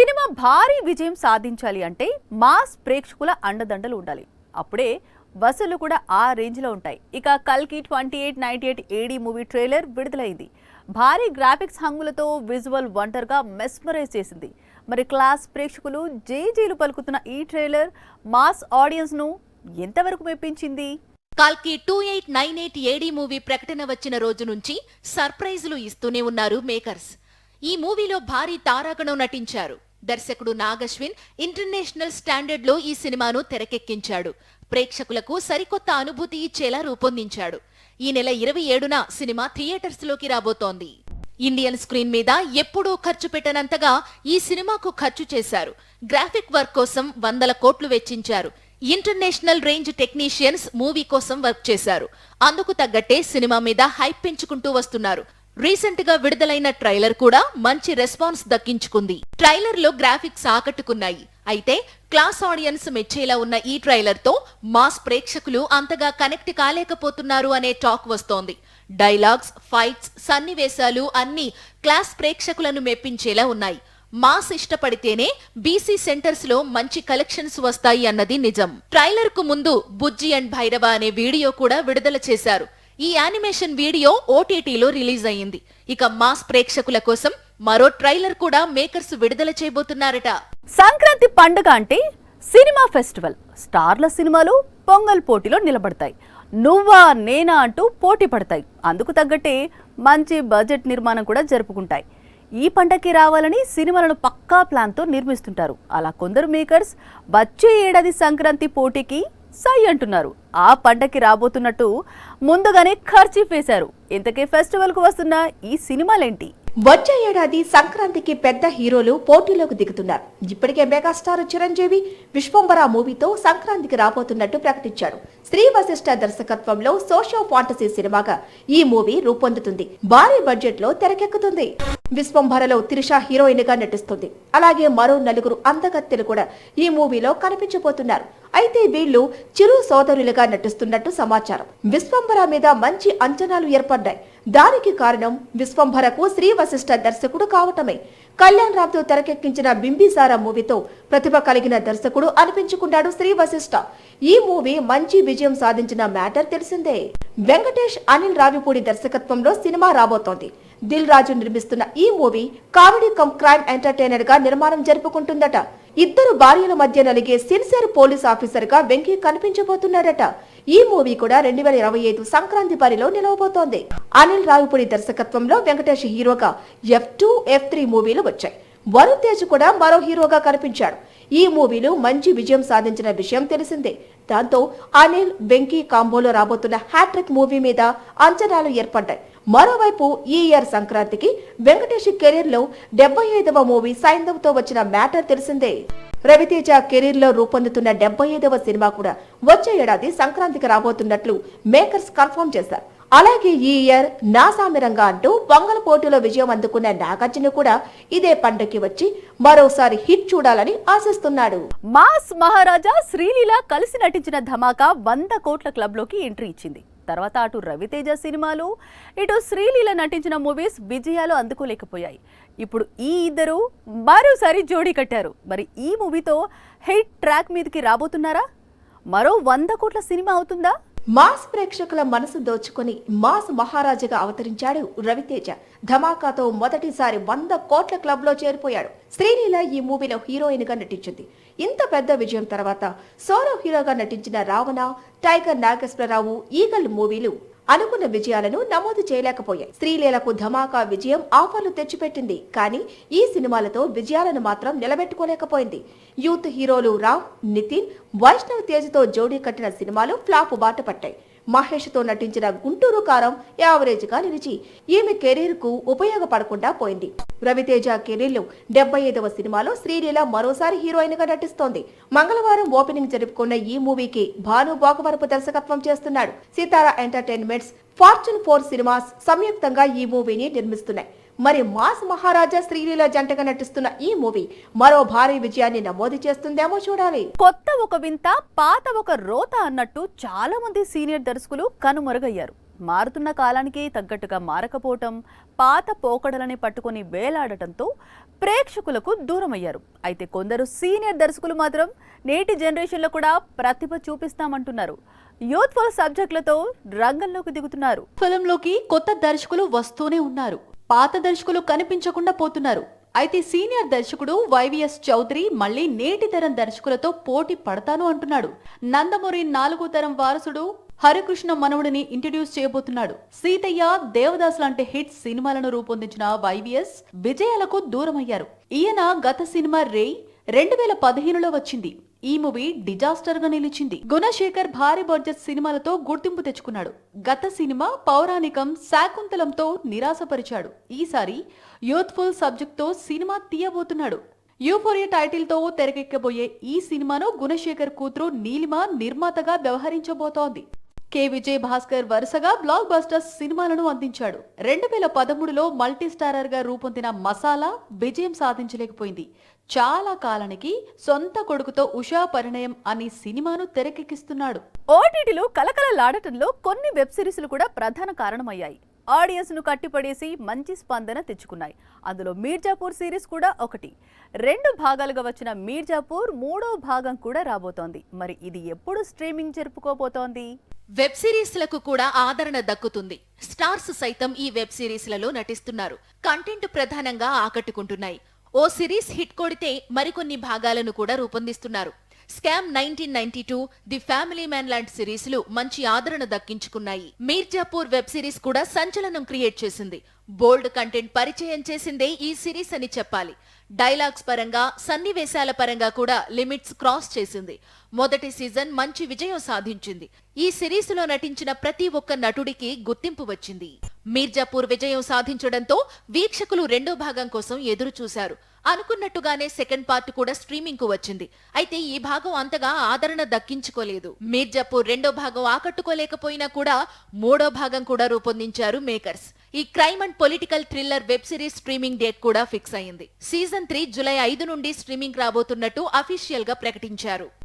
Cinema భారీ విజయం సాధించాలి అంటే మాస్ ప్రేక్షకుల అండదండలు ఉండాలి. అప్పుడే వసూళ్లు కూడా ఆ రేంజ్ లో ఉంటాయి. ఇక కల్కి 2898 ఏడీ మూవీ ట్రైలర్ విడుదలైంది. భారీ గ్రాఫిక్స్ హంగులతో విజువల్ వండర్ గా మెస్మరైజ్ చేసింది. మరి క్లాస్ ప్రేక్షకులు జేజేలు పలుకుతున్న ఈ ట్రైలర్ మాస్ ఆడియన్స్ ను ఎంతవరకు మెప్పించింది? కల్కి 2898 ఏడీ మూవీ ప్రకటన వచ్చిన రోజు నుంచి సర్ప్రైజులు ఇస్తూనే ఉన్నారు మేకర్స్. ఈ మూవీలో భారీ తారాగణం నటించారు. దర్శకుడు నాగశ్విన్ ఇంటర్నేషనల్ స్టాండర్డ్ లో ఈ సినిమాను తెరకెక్కించాడు. ప్రేక్షకులకు సరికొత్త అనుభూతి ఇచ్చేలా రూపొందించాడు. ఈ నెల 27న సినిమా థియేటర్స్ లోకి రాబోతోంది. ఇండియన్ స్క్రీన్ మీద ఎప్పుడూ ఖర్చు పెట్టనంతగా ఈ సినిమాకు ఖర్చు చేశారు. గ్రాఫిక్ వర్క్ కోసం 100 కోట్లు వెచ్చించారు. ఇంటర్నేషనల్ రేంజ్ టెక్నీషియన్స్ మూవీ కోసం వర్క్ చేశారు. అందుకు తగ్గట్టే సినిమా మీద హైప్ పెంచుకుంటూ వస్తున్నారు. రీసెంట్ గా విడుదలైన ట్రైలర్ కూడా మంచి రెస్పాన్స్ దక్కించుకుంది. ట్రైలర్ లో గ్రాఫిక్స్ ఆకట్టుకున్నాయి. అయితే క్లాస్ ఆడియన్స్ మెచ్చేలా ఉన్న ఈ ట్రైలర్ తో మాస్ ప్రేక్షకులు అంతగా కనెక్ట్ కాలేకపోతున్నారు అనే టాక్ వస్తోంది. డైలాగ్స్, ఫైట్స్, సన్నివేశాలు అన్నీ క్లాస్ ప్రేక్షకులను మెప్పించేలా ఉన్నాయి. మాస్ ఇష్టపడితేనే బీసీ సెంటర్స్ లో మంచి కలెక్షన్స్ వస్తాయి అన్నది నిజం. ట్రైలర్ కు ముందు బుజ్జి అండ్ భైరవ అనే వీడియో కూడా విడుదల చేశారు. ఈ యానిమేషన్ వీడియో ఓటీటీలో రిలీజ్ అయ్యింది. ఇక మాస్ ప్రేక్షకుల కోసం మరో ట్రైలర్ కూడా మేకర్స్ విడుదల చేయబోతున్నారట. సంక్రాంతి పండుగ అంటే సినిమా ఫెస్టివల్. స్టార్ల సినిమాలు పొంగల్ పోటీలో నిలబడతాయి. నువ్వా నేనా అంటూ పోటీ పడతాయి. అందుకు తగ్గట్టే మంచి బడ్జెట్ నిర్మాణం కూడా జరుపుకుంటాయి. ఈ పండగకి రావాలని సినిమాలను పక్కా ప్లాన్తో నిర్మిస్తుంటారు. అలా కొందరు మేకర్స్ వచ్చే ఏడాది సంక్రాంతి పోటీకి సై అంటున్నారు. ఆ పండగకి రాబోతున్నట్టు ముందుగానే ఖర్చు వేశారు. ఇంతకీ ఫెస్టివల్ కు వస్తున్న ఈ సినిమాలేంటి? వచ్చే ఏడాది సంక్రాంతికి పెద్ద హీరోలు పోటీలోకి దిగుతున్నారు. ఇప్పటికే మెగాస్టార్ చిరంజీవి విశ్వంబర మూవీతో సంక్రాంతికి రాబోతున్నట్టు ప్రకటించాడు. శ్రీ వశిష్ఠ దర్శకత్వంలో సోషియో ఫాంటసీ సినిమాగా ఈ మూవీ రూపొందుతుంది. భారీ బడ్జెట్ లో తెరకెక్కుతుంది. విశ్వంభరలో త్రిష హీరోయిన్ గా నటిస్తుంది. అలాగే మరో 4 అందగత్తెలు కూడా ఈ మూవీలో కనిపించబోతున్నారు. అయితే వీళ్లు చిరు సోదరులుగా నటిస్తున్నట్టు సమాచారం. విశ్వంభర మీద మంచి అంచనాలు ఏర్పడ్డాయి. దానికి కారణం విశ్వంభరకు శ్రీ వశిష్ఠ దర్శకుడు కావటమే. కళ్యాణ్ రామ్ తో తెరకెక్కించిన బింబిసారా మూవీతో ప్రతిభ కలిగిన దర్శకుడు అనిపించుకున్నాడు శ్రీ వశిష్ఠ. ఈ మూవీ మంచి విజయం సాధించిన మ్యాటర్ తెలిసిందే. వెంకటేష్, అనిల్ రావిపూడి దర్శకత్వంలో సినిమా రాబోతోంది. దిల్ రాజు నిర్మిస్తున్న ఈ movie comedy come crime entertainer గా నిర్మాణం జరుపుకుంటుందట. ఇద్దరు భార్యల మధ్య నలిగే సిన్సియర్ పోలీస్ ఆఫీసర్ గా వెంకీ కనిపించబోతున్నాడట. ఈ మూవీ కూడా 2025 సంక్రాంతి బరిలో నిలవబోతోంది. అనిల్ రావిపూడి దర్శకత్వంలో వెంకటేష్ హీరోగా F2, F3 మూవీలు వచ్చాయి. వరుణ్ తేజ్ కూడా మరో హీరోగా కనిపించాడు. ఈ మూవీలు మంచి విజయం సాధించిన విషయం తెలిసిందే. దాంతో అనిల్, వెంకీ కాంబోలో రాబోతున్న హ్యాట్రిక్ మూవీ మీద అంచనాలు ఏర్పడ్డాయి. మరోవైపు ఈ ఇయర్ సంక్రాంతికి వెంకటేష్ కెరీర్ లో 75వ మూవీ సైంధవ్ తో వచ్చిన మ్యాటర్ తెలిసిందే. రవితేజ కెరీర్ లో రూపొందుతున్న 75వ సినిమా కూడా వచ్చే ఏడాది సంక్రాంతికి రాబోతున్నట్లు మేకర్స్ కన్ఫర్మ్ చేశారు. అలాగే ఈ ఇయర్ నా సామిరంగా అంటూ పొంగల్ పోటీలో విజయం అందుకున్న నాగార్జున కూడా ఇదే పండగకి వచ్చి మరోసారి హిట్ చూడాలని ఆశిస్తున్నాడు. మాస్ మహారాజా శ్రీలీల కలిసి నటించిన ధమాకా 100 కోట్ల క్లబ్ లోకి ఎంట్రీ ఇచ్చింది. తర్వాత అటు రవితేజ సినిమాలు, ఇటు శ్రీలీల నటించిన మూవీస్ విజయాలు అందుకోలేకపోయాయి. ఇప్పుడు ఈ ఇద్దరు మరోసారి జోడీ కట్టారు. మరి ఈ మూవీతో హిట్ ట్రాక్ మీదకి రాబోతున్నారా? మరో 100 కోట్ల సినిమా అవుతుందా? మాస్ ప్రేక్షకుల మనసు దోచుకుని మాస్ మహారాజుగా అవతరించాడు రవితేజ. ధమాకాతో మొదటిసారి 100 కోట్ల క్లబ్ లో చేరిపోయాడు. శ్రీలీల ఈ మూవీలో హీరోయిన్ గా నటించింది. ఇంత పెద్ద విజయం తర్వాత సోలో హీరోగా నటించిన రావణ, టైగర్ నాగేశ్వరరావు, ఈగల్ మూవీలు అనుకున్న విజయాలను నమోదు చేయలేకపోయాయి. శ్రీలీలకు ధమాకా విజయం ఆఫర్లు తెచ్చిపెట్టింది. కానీ ఈ సినిమాలతో విజయాలను మాత్రం నిలబెట్టుకోలేకపోయింది. యూత్ హీరోలు రామ్, నితిన్, వైష్ణవ్ తేజ్ తో జోడీ కట్టిన సినిమాలు ఫ్లాప్ బాట పట్టాయి. మహేష్ తో నటించిన గుంటూరు కారం యావరేజ్ గా నిలిచి ఈమె కెరీర్ కు ఉపయోగపడకుండా పోయింది. రవితేజ కెరీర్ లో 75వ సినిమాలో శ్రీలీల మరోసారి హీరోయిన్ గా నటిస్తోంది. మంగళవారం ఓపెనింగ్ జరుపుకున్న ఈ మూవీకి భాను భోగవరపు దర్శకత్వం చేస్తున్నాడు. సితారా ఎంటర్టైన్మెంట్స్, ఫార్చ్యూన్ 4 సినిమాస్ సంయుక్తంగా ఈ మూవీని నిర్మిస్తున్నాయి. మరి మాస్ మహారాజా శ్రీలీల జంటగా నటిస్తున్న ఈ మూవీ మరో భారీ విజయాన్ని నమోదు చేస్తుందేమో చూడాలి. కొత్త ఒక వింత, పాత ఒక రోత అన్నట్టు చాలా మంది సీనియర్ దర్శకులు కనుమరుగయ్యారు. మారుతున్న కాలానికి తగ్గట్టుగా మారకపోవటం, పాత పోకడలని పట్టుకొని వేలాడటంతో ప్రేక్షకులకు దూరమయ్యారు. అయితే కొందరు సీనియర్ దర్శకులు మాత్రం నేటి జనరేషన్లో కూడా ప్రతిభ చూపిస్తామంటున్నారు. యూత్ఫుల్ సబ్జెక్టులతో రంగంలోకి దిగుతున్నారు. ఫిల్మ్లోకి కొత్త దర్శకులు వస్తూనే ఉన్నారు. పాత దర్శకులు కనిపించకుండా పోతున్నారు. అయితే సీనియర్ దర్శకుడు వైవిఎస్ చౌదరి మళ్లీ నేటి తరం దర్శకులతో పోటీ పడతాను అంటున్నాడు. నందమూరి 4వ తరం వారసుడు హరికృష్ణ మనవుడిని ఇంట్రడ్యూస్ చేయబోతున్నాడు. సీతయ్య, దేవదాస్ లాంటి హిట్ సినిమాలను రూపొందించిన వైవిఎస్ విజయాలకు దూరమయ్యారు. ఈయన గత సినిమా రేయ్ 2015లో వచ్చింది. ఈ మూవీ డిజాస్టర్ గా నిలిచింది. గుణశేఖర్ భారీ బడ్జెట్ సినిమాలతో గుర్తింపు తెచ్చుకున్నాడు. గత సినిమా పౌరాణికం శాకుంతలంతో నిరాశపరిచాడు. ఈసారి యూత్ఫుల్ సబ్జెక్ట్ తో సినిమా తీయబోతున్నాడు. యూఫోరియా టైటిల్ తో తెరకెక్కబోయే ఈ సినిమాను గుణశేఖర్ కూతురు నీలిమ నిర్మాతగా వ్యవహరించబోతోంది. కె విజయ్ భాస్కర్ వరుసగా బ్లాక్ బస్టర్స్ సినిమాలను అందించాడు. 2013లో మల్టీ స్టారర్ గా రూపొందిన మసాలా విజయం సాధించలేకపోయింది. చాలా కాలానికి సొంత కొడుకుతో ఉషా పరిణయం అనే సినిమాను తెరకెక్కిస్తున్నాడు. ఓటీటీలో కలకలలాడటంలో కొన్ని వెబ్ సిరీస్లు కూడా ప్రధాన కారణమయ్యాయి. ఆడియన్స్ ను కట్టిపడేసి మంచి స్పందన తెచ్చుకున్నాయి. అందులో మీర్జాపూర్ సిరీస్ కూడా ఒకటి. 2 భాగాలుగా వచ్చిన మీర్జాపూర్ 3వ భాగం కూడా రాబోతోంది. మరి ఇది ఎప్పుడు స్ట్రీమింగ్ జరుపుకోబోతోంది? వెబ్ సిరీస్లకు కూడా ఆదరణ దక్కుతుంది. స్టార్స్ సైతం ఈ వెబ్ సిరీస్లలో నటిస్తున్నారు. కంటెంట్ ప్రధానంగా ఆకట్టుకుంటున్నాయి. ఓ సిరీస్ హిట్ కొడితే మరికొన్ని భాగాలను కూడా రూపొందిస్తున్నారు. స్కామ్ 1992, ది ఫ్యామిలీ మ్యాన్ లాంటి సిరీస్లు మంచి ఆదరణ దక్కించుకున్నాయి. మీర్జాపూర్ వెబ్ సిరీస్ కూడా సంచలనం క్రియేట్ చేసింది. బోల్డ్ కంటెంట్ పరిచయం చేసిందే ఈ సిరీస్ అని చెప్పాలి. డైలాగ్స్ పరంగా, సన్నివేశాల పరంగా కూడా లిమిట్స్ క్రాస్ చేసింది. మొదటి సీజన్ మంచి విజయం సాధించింది. ఈ సిరీస్లో నటించిన ప్రతి ఒక్క నటుడికి గుర్తింపు వచ్చింది. మీర్జాపూర్ విజయం సాధించడంతో వీక్షకులు 2వ భాగం కోసం ఎదురు చూశారు. అనుకున్నట్టుగానే సెకండ్ పార్ట్ కూడా స్ట్రీమింగ్ కు వచ్చింది. అయితే ఈ భాగం అంతగా ఆదరణ దక్కించుకోలేదు. మీర్జాపూర్ 2వ భాగం ఆకట్టుకోలేకపోయినా కూడా 3వ భాగం కూడా రూపొందించారు మేకర్స్. ఈ crime and political thriller web series streaming date కూడా ఫిక్స్ అయింది. సీజన్ 3 జూలై 5 నుండి స్ట్రీమింగ్ రాబోతున్నట్టు అఫీషియల్ గా ప్రకటించారు.